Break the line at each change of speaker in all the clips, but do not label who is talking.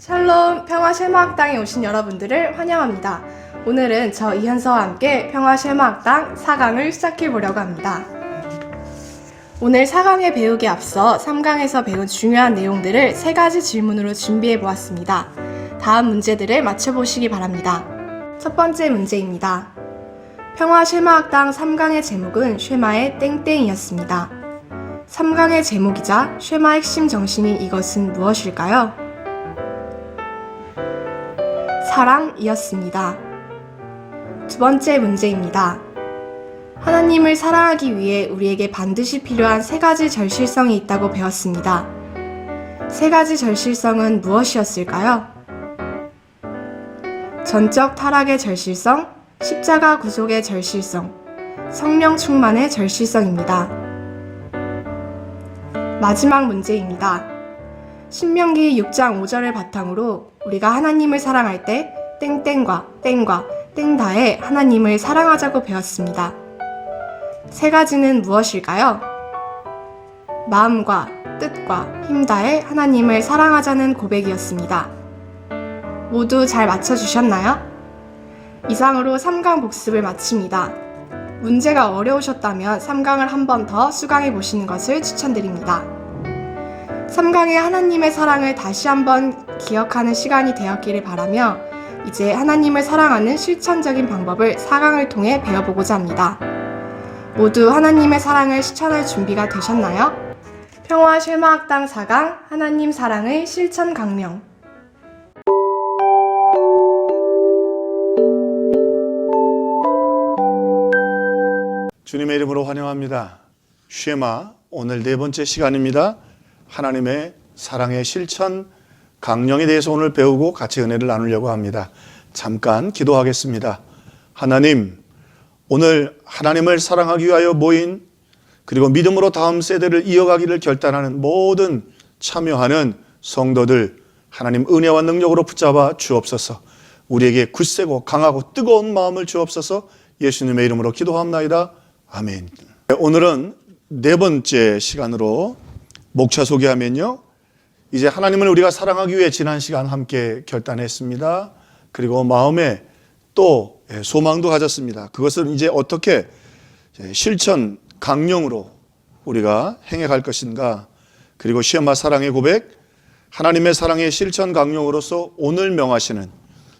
샬롬 평화실마학당에 오신 여러분들을 환영합니다. 오늘은 저 이현서와 함께 평화실마학당 4강을 시작해 보려고 합니다. 오늘 4강에 배우기에 앞서 3강에서 배운 중요한 내용들을 3가지 질문으로 준비해 보았습니다. 다음 문제들을 맞춰보시기 바랍니다. 첫 번째 문제입니다. 평화실마학당 3강의 제목은 쉐마의 땡땡이었습니다. 3강의 제목이자 쉐마 핵심 정신인 이것은 무엇일까요? 사랑이었습니다. 두 번째 문제입니다. 하나님을 사랑하기 위해 우리에게 반드시 필요한 3가지 절실성이 있다고 배웠습니다. 3가지 절실성은 무엇이었을까요? 전적 타락의 절실성, 십자가 구속의 절실성, 성령 충만의 절실성입니다. 마지막 문제입니다. 신명기 6장 5절을 바탕으로 우리가 하나님을 사랑할 때 땡땡과 땡과 땡다에 하나님을 사랑하자고 배웠습니다. 3가지는 무엇일까요? 마음과 뜻과 힘 다해 하나님을 사랑하자는 고백이었습니다. 모두 잘 맞춰주셨나요? 이상으로 3강 복습을 마칩니다. 문제가 어려우셨다면 3강을 한 번 더 수강해 보시는 것을 추천드립니다. 3강의 하나님의 사랑을 다시 한번 기억하는 시간이 되었기를 바라며 이제 하나님을 사랑하는 실천적인 방법을 4강을 통해 배워보고자 합니다. 모두 하나님의 사랑을 실천할 준비가 되셨나요? 평화실마학당 4강 하나님 사랑의 실천 강령.
주님의 이름으로 환영합니다. 쉐마 오늘 4번째 시간입니다. 하나님의 사랑의 실천 강령에 대해서 오늘 배우고 같이 은혜를 나누려고 합니다. 잠깐 기도하겠습니다. 하나님, 오늘 하나님을 사랑하기 위하여 모인 그리고 믿음으로 다음 세대를 이어가기를 결단하는 모든 참여하는 성도들 하나님 은혜와 능력으로 붙잡아 주옵소서. 우리에게 굳세고 강하고 뜨거운 마음을 주옵소서. 예수님의 이름으로 기도합나이다. 아멘. 오늘은 4번째 시간으로 목차 소개하면요, 이제 하나님을 우리가 사랑하기 위해 지난 시간 함께 결단했습니다. 그리고 마음에 또 소망도 가졌습니다. 그것을 이제 어떻게 실천 강령으로 우리가 행해갈 것인가. 그리고 쉐마 사랑의 고백, 하나님의 사랑의 실천 강령으로서 오늘 명하시는,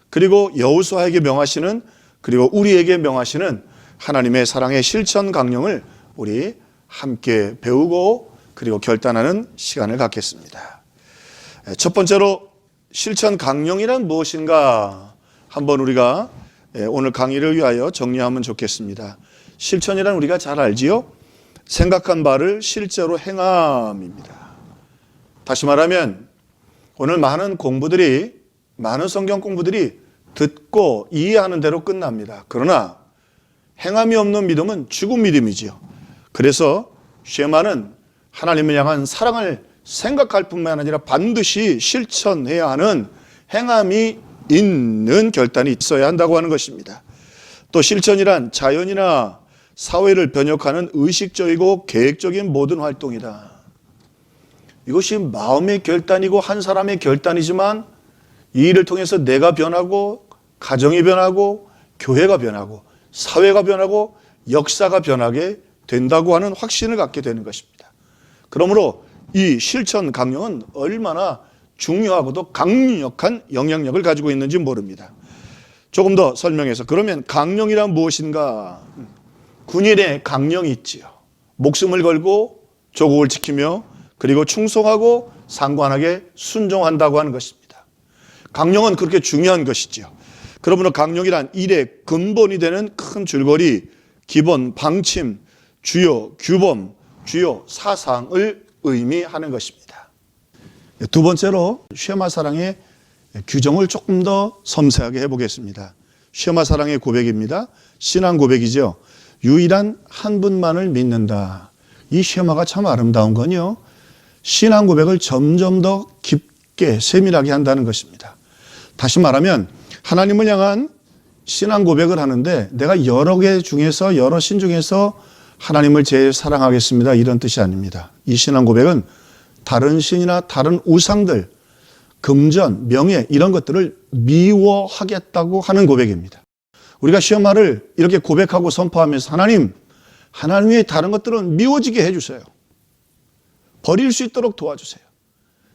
그리고 여호수아에게 명하시는, 그리고 우리에게 명하시는 하나님의 사랑의 실천 강령을 우리 함께 배우고 그리고 결단하는 시간을 갖겠습니다. 첫 번째로 실천 강령이란 무엇인가 한번 우리가 오늘 강의를 위하여 정리하면 좋겠습니다. 실천이란 우리가 잘 알지요? 생각한 바를 실제로 행함입니다. 다시 말하면 오늘 많은 성경 공부들이 듣고 이해하는 대로 끝납니다. 그러나 행함이 없는 믿음은 죽은 믿음이지요. 그래서 쉐마는 하나님을 향한 사랑을 생각할 뿐만 아니라 반드시 실천해야 하는 행함이 있는 결단이 있어야 한다고 하는 것입니다. 또 실천이란 자연이나 사회를 변혁하는 의식적이고 계획적인 모든 활동이다. 이것이 마음의 결단이고 한 사람의 결단이지만 이 일을 통해서 내가 변하고 가정이 변하고 교회가 변하고 사회가 변하고 역사가 변하게 된다고 하는 확신을 갖게 되는 것입니다. 그러므로 이 실천 강령은 얼마나 중요하고도 강력한 영향력을 가지고 있는지 모릅니다. 조금 더 설명해서, 그러면 강령이란 무엇인가? 군인의 강령이 있지요. 목숨을 걸고 조국을 지키며 그리고 충성하고 상관하게 순종한다고 하는 것입니다. 강령은 그렇게 중요한 것이지요. 그러므로 강령이란 일의 근본이 되는 큰 줄거리, 기본, 방침, 주요 규범, 주요 사상을 의미하는 것입니다. 두 번째로 쉐마 사랑의 규정을 조금 더 섬세하게 해보겠습니다. 쉐마 사랑의 고백입니다. 신앙 고백이죠. 유일한 한 분만을 믿는다. 이 쉐마가 참 아름다운 건요, 신앙 고백을 점점 더 깊게 세밀하게 한다는 것입니다. 다시 말하면 하나님을 향한 신앙 고백을 하는데 내가 여러 개 중에서, 여러 신 중에서 하나님을 제일 사랑하겠습니다, 이런 뜻이 아닙니다. 이 신앙 고백은 다른 신이나 다른 우상들, 금전, 명예 이런 것들을 미워하겠다고 하는 고백입니다. 우리가 쉐마를 이렇게 고백하고 선포하면서 하나님의 다른 것들은 미워지게 해주세요. 버릴 수 있도록 도와주세요.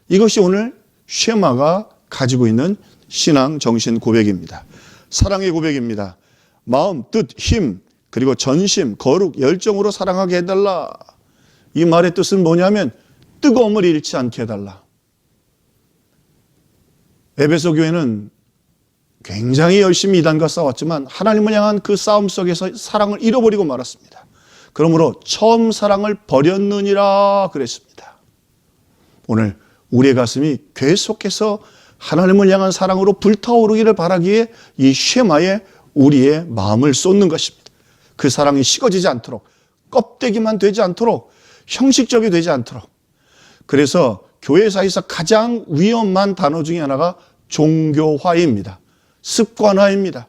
이것이 오늘 쉐마가 가지고 있는 신앙 정신 고백입니다. 사랑의 고백입니다. 마음, 뜻, 힘, 그리고 전심, 거룩, 열정으로 사랑하게 해달라. 이 말의 뜻은 뭐냐면 뜨거움을 잃지 않게 해달라. 에베소 교회는 굉장히 열심히 이단과 싸웠지만 하나님을 향한 그 싸움 속에서 사랑을 잃어버리고 말았습니다. 그러므로 처음 사랑을 버렸느니라 그랬습니다. 오늘 우리의 가슴이 계속해서 하나님을 향한 사랑으로 불타오르기를 바라기에 이 쉐마에 우리의 마음을 쏟는 것입니다. 그 사랑이 식어지지 않도록, 껍데기만 되지 않도록, 형식적이 되지 않도록. 그래서 교회사에서 가장 위험한 단어 중에 하나가 종교화입니다. 습관화입니다.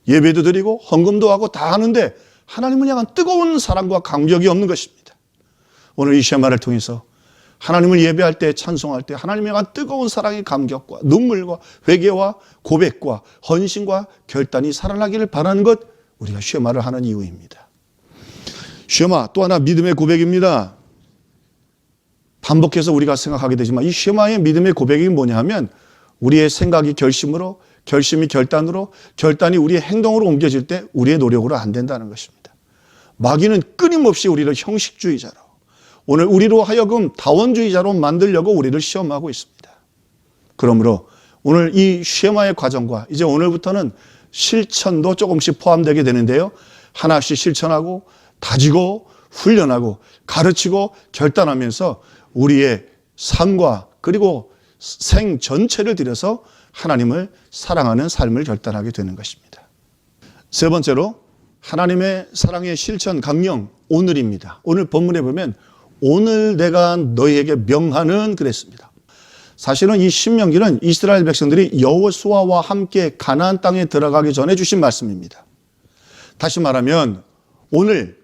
예배도 드리고 헌금도 하고 다 하는데 하나님을 향한 뜨거운 사랑과 감격이 없는 것입니다. 오늘 이 쉐마를 통해서 하나님을 예배할 때, 찬송할 때 하나님을 향한 뜨거운 사랑의 감격과 눈물과 회개와 고백과 헌신과 결단이 살아나기를 바라는 것, 우리가 쉐마를 하는 이유입니다. 쉐마 또 하나 믿음의 고백입니다. 반복해서 우리가 생각하게 되지만 이 쉐마의 믿음의 고백이 뭐냐 하면 우리의 생각이 결심으로, 결심이 결단으로, 결단이 우리의 행동으로 옮겨질 때 우리의 노력으로 안 된다는 것입니다. 마귀는 끊임없이 우리를 형식주의자로, 오늘 우리로 하여금 다원주의자로 만들려고 우리를 시험하고 있습니다. 그러므로 오늘 이 쉐마의 과정과 이제 오늘부터는 실천도 조금씩 포함되게 되는데요. 하나씩 실천하고 다지고 훈련하고 가르치고 결단하면서 우리의 삶과 그리고 생 전체를 들여서 하나님을 사랑하는 삶을 결단하게 되는 것입니다. 세 번째로 하나님의 사랑의 실천 강령 오늘입니다. 오늘 본문에 보면 오늘 내가 너희에게 명하는 그랬습니다. 사실은 이 신명기는 이스라엘 백성들이 여호수아와 함께 가나안 땅에 들어가기 전에 주신 말씀입니다. 다시 말하면 오늘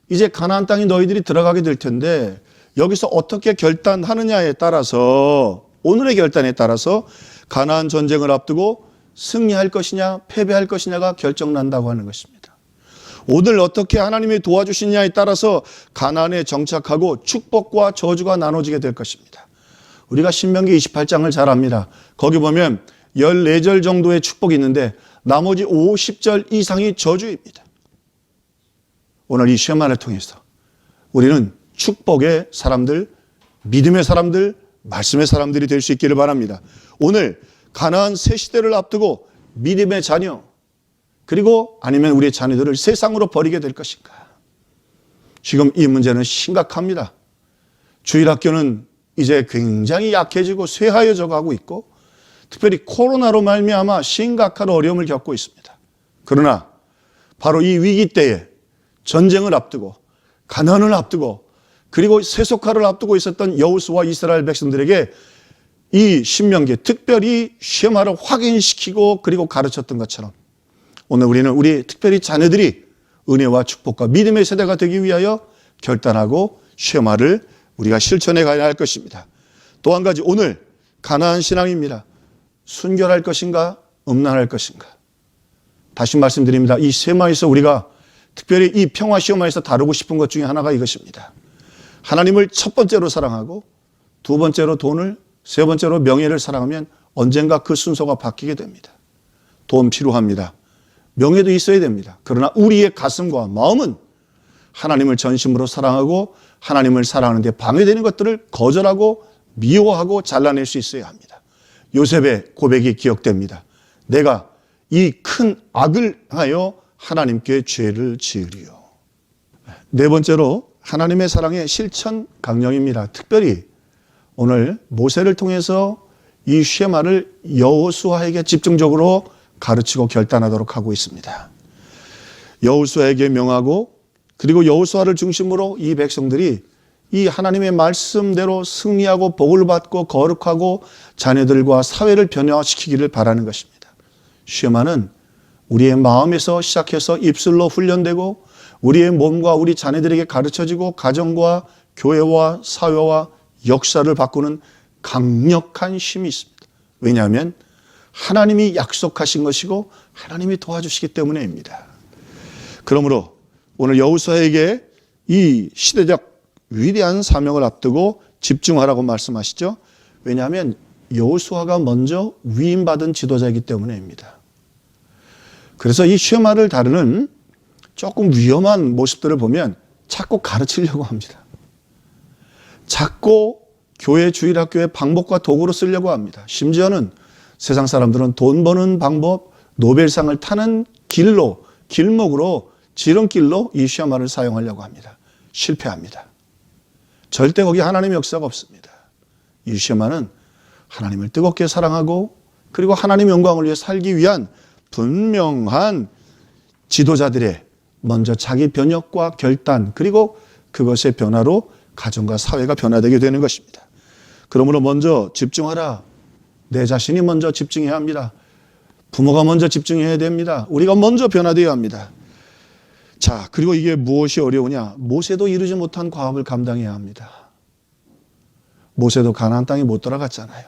이제 가나안 땅에 너희들이 들어가게 될 텐데 여기서 어떻게 결단하느냐에 따라서, 오늘의 결단에 따라서 가나안 전쟁을 앞두고 승리할 것이냐 패배할 것이냐가 결정난다고 하는 것입니다. 오늘 어떻게 하나님이 도와주시냐에 따라서 가나안에 정착하고 축복과 저주가 나눠지게 될 것입니다. 우리가 신명기 28장을 잘 압니다. 거기 보면 14절 정도의 축복이 있는데 나머지 50절 이상이 저주입니다. 오늘 이 쉐마를 통해서 우리는 축복의 사람들, 믿음의 사람들, 말씀의 사람들이 될 수 있기를 바랍니다. 오늘 가나안 새 시대를 앞두고 믿음의 자녀, 그리고 아니면 우리의 자녀들을 세상으로 버리게 될 것인가? 지금 이 문제는 심각합니다. 주일학교는 이제 굉장히 약해지고 쇠하여져 가고 있고 특별히 코로나로 말미암아 심각한 어려움을 겪고 있습니다. 그러나 바로 이 위기 때에 전쟁을 앞두고 가난을 앞두고 그리고 세속화를 앞두고 있었던 여호수아 이스라엘 백성들에게 이 신명기 특별히 쉐마를 확인시키고 그리고 가르쳤던 것처럼 오늘 우리는 우리 특별히 자녀들이 은혜와 축복과 믿음의 세대가 되기 위하여 결단하고 쉐마를 우리가 실천해 가야 할 것입니다. 또 한 가지 오늘 가나안 신앙입니다. 순결할 것인가 음란할 것인가. 다시 말씀드립니다. 이 쉐마에서 우리가 특별히 이 평화 시험에서 다루고 싶은 것 중에 하나가 이것입니다. 하나님을 첫 번째로 사랑하고 두 번째로 돈을, 세 번째로 명예를 사랑하면 언젠가 그 순서가 바뀌게 됩니다. 돈 필요합니다. 명예도 있어야 됩니다. 그러나 우리의 가슴과 마음은 하나님을 전심으로 사랑하고 하나님을 사랑하는 데 방해되는 것들을 거절하고 미워하고 잘라낼 수 있어야 합니다. 요셉의 고백이 기억됩니다. 내가 이 큰 악을 하여 하나님께 죄를 지으리요. 네 번째로 하나님의 사랑의 실천 강령입니다. 특별히 오늘 모세를 통해서 이 쉐마를 여호수아에게 집중적으로 가르치고 결단하도록 하고 있습니다. 여호수아에게 명하고 그리고 여호수아를 중심으로 이 백성들이 이 하나님의 말씀대로 승리하고 복을 받고 거룩하고 자녀들과 사회를 변화시키기를 바라는 것입니다. 쉐마는 우리의 마음에서 시작해서 입술로 훈련되고 우리의 몸과 우리 자녀들에게 가르쳐지고 가정과 교회와 사회와 역사를 바꾸는 강력한 힘이 있습니다. 왜냐하면 하나님이 약속하신 것이고 하나님이 도와주시기 때문에입니다. 그러므로 오늘 여호수아에게 이 시대적 위대한 사명을 앞두고 집중하라고 말씀하시죠. 왜냐하면 여호수아가 먼저 위임받은 지도자이기 때문에입니다. 그래서 이 쉐마를 다루는 조금 위험한 모습들을 보면 자꾸 가르치려고 합니다. 자꾸 교회 주일학교의 방법과 도구로 쓰려고 합니다. 심지어는 세상 사람들은 돈 버는 방법, 노벨상을 타는 길목으로 지름길로 이 쉐마를 사용하려고 합니다. 실패합니다. 절대 거기 하나님의 역사가 없습니다. 이 쉐마는 하나님을 뜨겁게 사랑하고 그리고 하나님의 영광을 위해 살기 위한 분명한 지도자들의 먼저 자기 변혁과 결단 그리고 그것의 변화로 가정과 사회가 변화되게 되는 것입니다. 그러므로 먼저 집중하라. 내 자신이 먼저 집중해야 합니다. 부모가 먼저 집중해야 됩니다. 우리가 먼저 변화되어야 합니다. 자, 그리고 이게 무엇이 어려우냐? 모세도 이루지 못한 과업을 감당해야 합니다. 모세도 가나안 땅에 못 들어갔잖아요.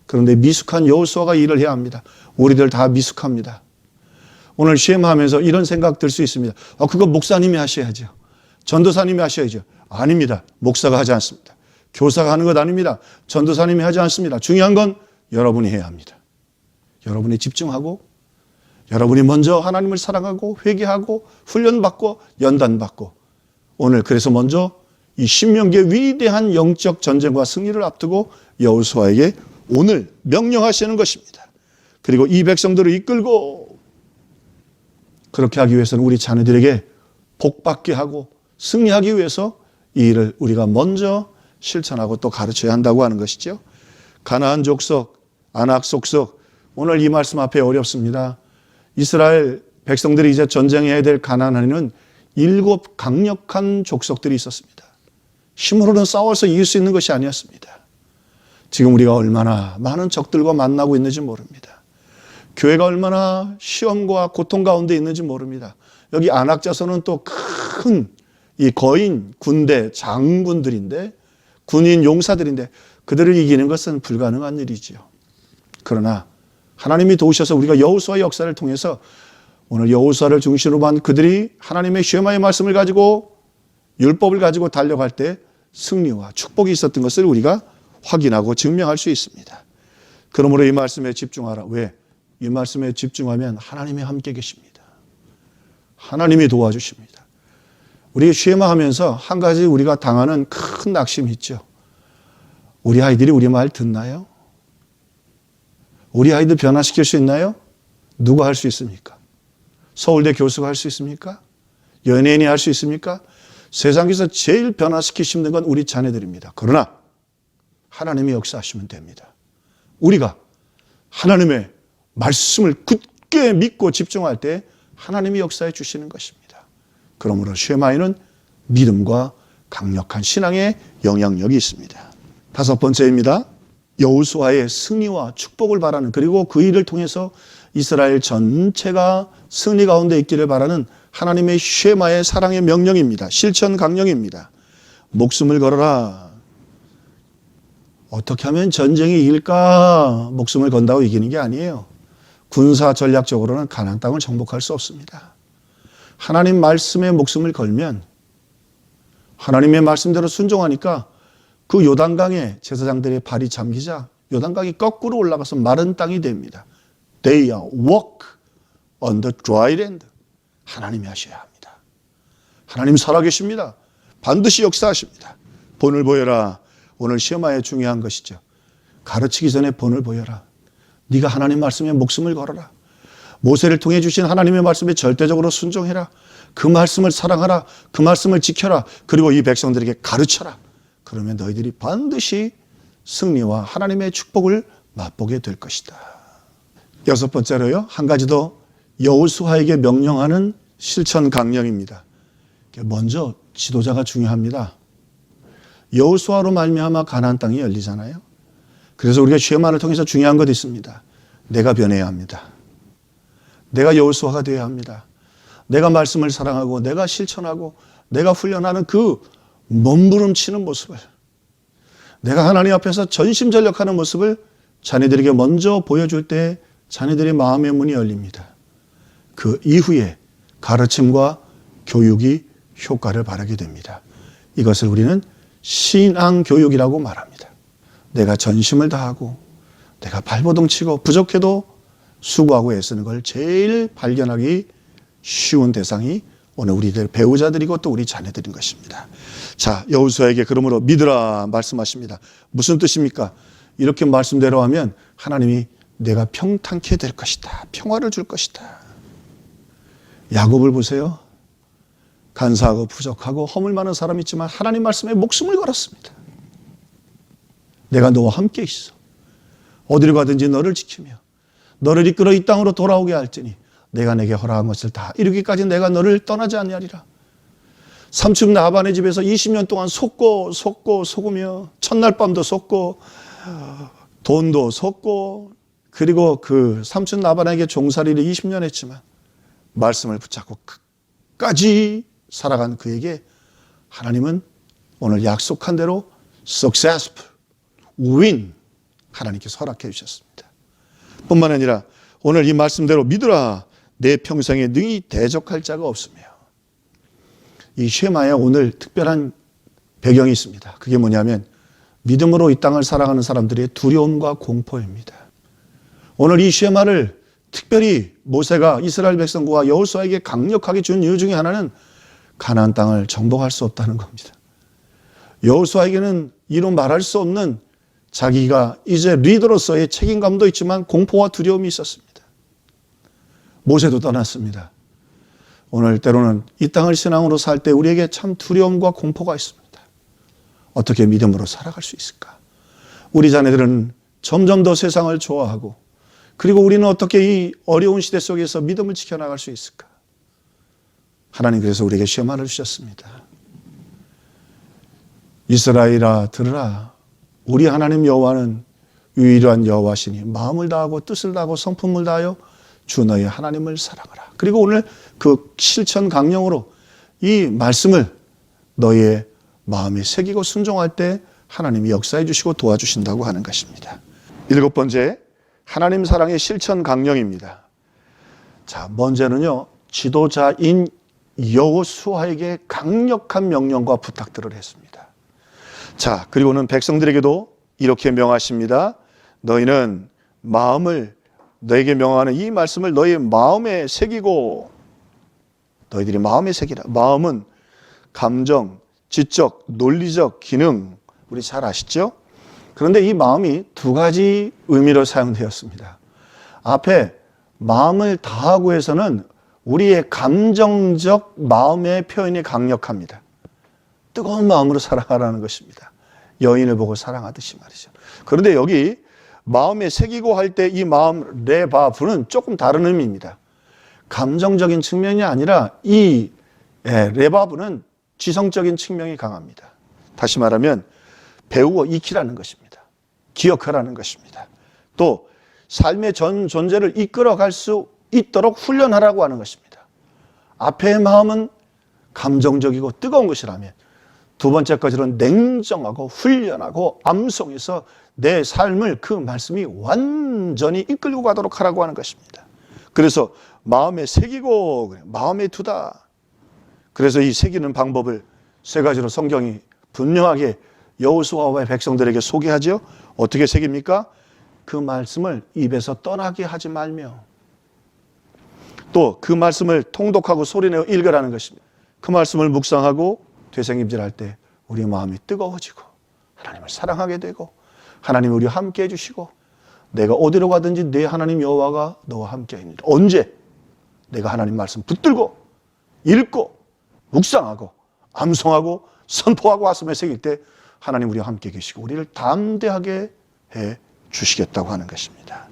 그런데 미숙한 여호수아가 일을 해야 합니다. 우리들 다 미숙합니다. 오늘 시험하면서 이런 생각 들 수 있습니다. 그거 목사님이 하셔야죠. 전도사님이 하셔야죠. 아닙니다. 목사가 하지 않습니다. 교사가 하는 것 아닙니다. 전도사님이 하지 않습니다. 중요한 건 여러분이 해야 합니다. 여러분이 집중하고 여러분이 먼저 하나님을 사랑하고 회개하고 훈련받고 연단받고 오늘 그래서 먼저 이 신명기의 위대한 영적 전쟁과 승리를 앞두고 여호수아에게 오늘 명령하시는 것입니다. 그리고 이 백성들을 이끌고 그렇게 하기 위해서는 우리 자녀들에게 복받게 하고 승리하기 위해서 이 일을 우리가 먼저 실천하고 또 가르쳐야 한다고 하는 것이죠. 가나안 족속, 아낙 속속 오늘 이 말씀 앞에 어렵습니다. 이스라엘 백성들이 이제 전쟁해야 될 가나안에는 7 강력한 족속들이 있었습니다. 힘으로는 싸워서 이길 수 있는 것이 아니었습니다. 지금 우리가 얼마나 많은 적들과 만나고 있는지 모릅니다. 교회가 얼마나 시험과 고통 가운데 있는지 모릅니다. 여기 아낙 자손은 또 큰 이 거인 군대 장군들인데 군인 용사들인데 그들을 이기는 것은 불가능한 일이지요. 그러나 하나님이 도우셔서 우리가 여호수아의 역사를 통해서 오늘 여호수아를 중심으로 한 그들이 하나님의 쉐마의 말씀을 가지고 율법을 가지고 달려갈 때 승리와 축복이 있었던 것을 우리가 확인하고 증명할 수 있습니다. 그러므로 이 말씀에 집중하라. 왜? 이 말씀에 집중하면 하나님이 함께 계십니다. 하나님이 도와주십니다. 우리 쉐마하면서 한 가지 우리가 당하는 큰 낙심이 있죠. 우리 아이들이 우리 말 듣나요? 우리 아이들 변화시킬 수 있나요? 누가 할 수 있습니까? 서울대 교수가 할 수 있습니까? 연예인이 할 수 있습니까? 세상에서 제일 변화시키기 힘든 건 우리 자녀들입니다. 그러나 하나님이 역사하시면 됩니다. 우리가 하나님의 말씀을 굳게 믿고 집중할 때 하나님이 역사해 주시는 것입니다. 그러므로 쉐마에는 믿음과 강력한 신앙의 영향력이 있습니다. 5번째입니다. 여호수아의 승리와 축복을 바라는 그리고 그 일을 통해서 이스라엘 전체가 승리 가운데 있기를 바라는 하나님의 쉐마의 사랑의 명령입니다. 실천 강령입니다. 목숨을 걸어라. 어떻게 하면 전쟁이 이길까? 목숨을 건다고 이기는 게 아니에요. 군사 전략적으로는 가나안 땅을 정복할 수 없습니다. 하나님 말씀에 목숨을 걸면 하나님의 말씀대로 순종하니까 그 요단강에 제사장들의 발이 잠기자 요단강이 거꾸로 올라가서 마른 땅이 됩니다. They walk on the dry land. 하나님이 하셔야 합니다. 하나님 살아계십니다. 반드시 역사하십니다. 본을 보여라. 오늘 시험하에 중요한 것이죠. 가르치기 전에 본을 보여라. 네가 하나님 말씀에 목숨을 걸어라. 모세를 통해 주신 하나님의 말씀에 절대적으로 순종해라. 그 말씀을 사랑하라. 그 말씀을 지켜라. 그리고 이 백성들에게 가르쳐라. 그러면 너희들이 반드시 승리와 하나님의 축복을 맛보게 될 것이다. 6번째로요. 한 가지 더 여호수아에게 명령하는 실천 강령입니다. 먼저 지도자가 중요합니다. 여호수아로 말미암아 가나안 땅이 열리잖아요. 그래서 우리가 쉐마를 통해서 중요한 것 있습니다. 내가 변해야 합니다. 내가 여호수아가 되어야 합니다. 내가 말씀을 사랑하고 내가 실천하고 내가 훈련하는 그 몸부림치는 모습을 내가 하나님 앞에서 전심전력하는 모습을 자녀들에게 먼저 보여줄 때 자녀들의 마음의 문이 열립니다. 그 이후에 가르침과 교육이 효과를 발하게 됩니다. 이것을 우리는 신앙교육이라고 말합니다. 내가 전심을 다하고 내가 발버둥 치고 부족해도 수고하고 애쓰는 걸 제일 발견하기 쉬운 대상이 오늘 우리들 배우자들이고 또 우리 자녀들인 것입니다. 자, 여호수아에게 그러므로 믿으라 말씀하십니다. 무슨 뜻입니까? 이렇게 말씀대로 하면 하나님이 내가 평탄케 될 것이다. 평화를 줄 것이다. 야곱을 보세요. 간사하고 부족하고 허물 많은 사람이 있지만 하나님 말씀에 목숨을 걸었습니다. 내가 너와 함께 있어. 어디로 가든지 너를 지키며 너를 이끌어 이 땅으로 돌아오게 할지니 내가 내게 허락한 것을 다 이루기까지 내가 너를 떠나지 않냐리라. 삼촌 라반의 집에서 20년 동안 속으며 첫날 밤도 속고 돈도 속고 그리고 그 삼촌 라반에게 종살이를 20년 했지만 말씀을 붙잡고 끝까지 살아간 그에게 하나님은 오늘 약속한 대로 successful, win 하나님께서 허락해 주셨습니다. 뿐만 아니라 오늘 이 말씀대로 믿으라 내 평생에 능히 대적할 자가 없으며 이 쉐마에 오늘 특별한 배경이 있습니다. 그게 뭐냐면 믿음으로 이 땅을 살아가는 사람들의 두려움과 공포입니다. 오늘 이 쉐마를 특별히 모세가 이스라엘 백성과 여호수아에게 강력하게 준 이유 중에 하나는 가나안 땅을 정복할 수 없다는 겁니다. 여호수아에게는 이루 말할 수 없는 자기가 이제 리더로서의 책임감도 있지만 공포와 두려움이 있었습니다. 모세도 떠났습니다. 오늘 때로는 이 땅을 신앙으로 살 때 우리에게 참 두려움과 공포가 있습니다. 어떻게 믿음으로 살아갈 수 있을까? 우리 자녀들은 점점 더 세상을 좋아하고 그리고 우리는 어떻게 이 어려운 시대 속에서 믿음을 지켜나갈 수 있을까? 하나님 그래서 우리에게 시험을 주셨습니다. 이스라엘아 들으라. 우리 하나님 여호와는 유일한 여호와시니 마음을 다하고 뜻을 다하고 성품을 다하여 주 너희 하나님을 사랑하라. 그리고 오늘 그 실천 강령으로 이 말씀을 너희의 마음에 새기고 순종할 때 하나님이 역사해 주시고 도와주신다고 하는 것입니다. 7번째, 하나님 사랑의 실천 강령입니다. 자, 먼저는요, 지도자인 여호수아에게 강력한 명령과 부탁들을 했습니다. 자, 그리고는 백성들에게도 이렇게 명하십니다. 너희는 너에게 명하는 이 말씀을 너희 마음에 새기고 너희들이 마음에 새기라. 마음은 감정, 지적, 논리적 기능 우리 잘 아시죠? 그런데 이 마음이 두 가지 의미로 사용되었습니다. 앞에 마음을 다하고 해서는 우리의 감정적 마음의 표현이 강력합니다. 뜨거운 마음으로 사랑하라는 것입니다. 여인을 보고 사랑하듯이 말이죠. 그런데 여기 마음에 새기고 할 때 이 마음 레바브는 조금 다른 의미입니다. 감정적인 측면이 아니라 이 레바브는 지성적인 측면이 강합니다. 다시 말하면 배우고 익히라는 것입니다. 기억하라는 것입니다. 또 삶의 전 존재를 이끌어갈 수 있도록 훈련하라고 하는 것입니다. 앞의 마음은 감정적이고 뜨거운 것이라면 두 번째 것으로는 냉정하고 훈련하고 암송해서 내 삶을 그 말씀이 완전히 이끌고 가도록 하라고 하는 것입니다. 그래서 마음에 새기고 마음에 두다. 그래서 이 새기는 방법을 세 가지로 성경이 분명하게 여호수아와 백성들에게 소개하죠. 어떻게 새깁니까? 그 말씀을 입에서 떠나게 하지 말며 또 그 말씀을 통독하고 소리내어 읽으라는 것입니다. 그 말씀을 묵상하고 되새김질할 때 우리 마음이 뜨거워지고 하나님을 사랑하게 되고 하나님이 우리와 함께 해주시고 내가 어디로 가든지 내 하나님 여호와가 너와 함께 있는 언제 내가 하나님 말씀 붙들고 읽고 묵상하고 암송하고 선포하고 가슴에 새길 때 하나님 우리와 함께 계시고 우리를 담대하게 해 주시겠다고 하는 것입니다.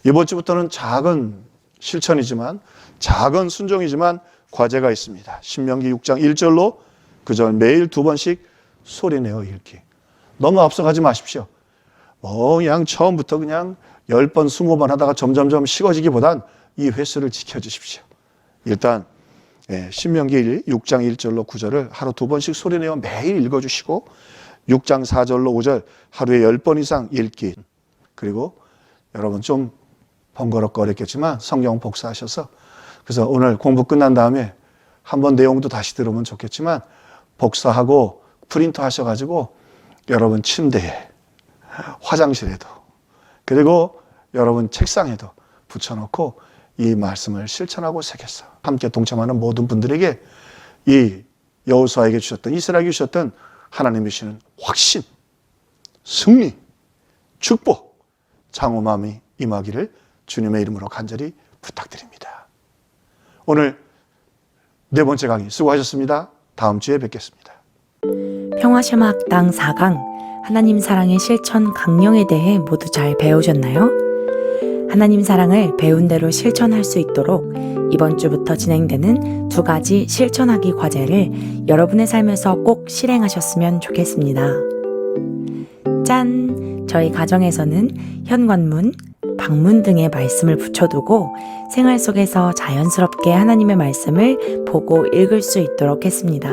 이번 주부터는 작은 실천이지만 작은 순종이지만 과제가 있습니다. 신명기 6장 1절로 그저 매일 2번씩 소리내어 읽기. 너무 앞서가지 마십시오. 그냥 처음부터 그냥 10번, 20번 하다가 점점점 식어지기보단 이 횟수를 지켜주십시오. 일단 신명기 6장 1절로 9절을 하루 2번씩 소리내어 매일 읽어주시고 6장 4절로 5절 하루에 10번 이상 읽기. 그리고 여러분 좀 번거롭겠지만 성경 복사하셔서 그래서 오늘 공부 끝난 다음에 한번 내용도 다시 들으면 좋겠지만 복사하고 프린터 하셔가지고 여러분 침대에 화장실에도 그리고 여러분 책상에도 붙여놓고 이 말씀을 실천하고 새겼어. 함께 동참하는 모든 분들에게 이 여호수아에게 주셨던 이스라엘에게 주셨던 하나님이 주시는 확신, 승리, 축복, 장엄함이 임하기를 주님의 이름으로 간절히 부탁드립니다. 오늘 네 번째 강의 수고하셨습니다. 다음 주에 뵙겠습니다.
평화쉐마 학당 4강 하나님 사랑의 실천 강령에 대해 모두 잘 배우셨나요? 하나님 사랑을 배운 대로 실천할 수 있도록 이번 주부터 진행되는 2가지 실천하기 과제를 여러분의 삶에서 꼭 실행하셨으면 좋겠습니다. 짠! 저희 가정에서는 현관문, 방문 등의 말씀을 붙여두고 생활 속에서 자연스럽게 하나님의 말씀을 보고 읽을 수 있도록 했습니다.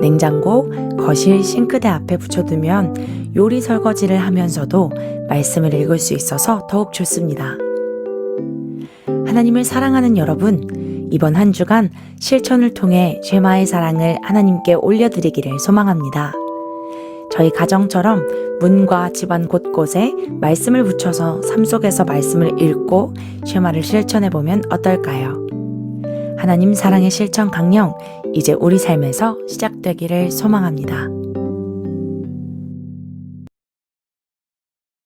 냉장고, 거실, 싱크대 앞에 붙여두면 요리 설거지를 하면서도 말씀을 읽을 수 있어서 더욱 좋습니다. 하나님을 사랑하는 여러분, 이번 한 주간 실천을 통해 쉐마의 사랑을 하나님께 올려드리기를 소망합니다. 저희 가정처럼 문과 집안 곳곳에 말씀을 붙여서 삶 속에서 말씀을 읽고 쉐마를 실천해보면 어떨까요? 하나님 사랑의 실천 강령, 이제 우리 삶에서 시작되기를 소망합니다.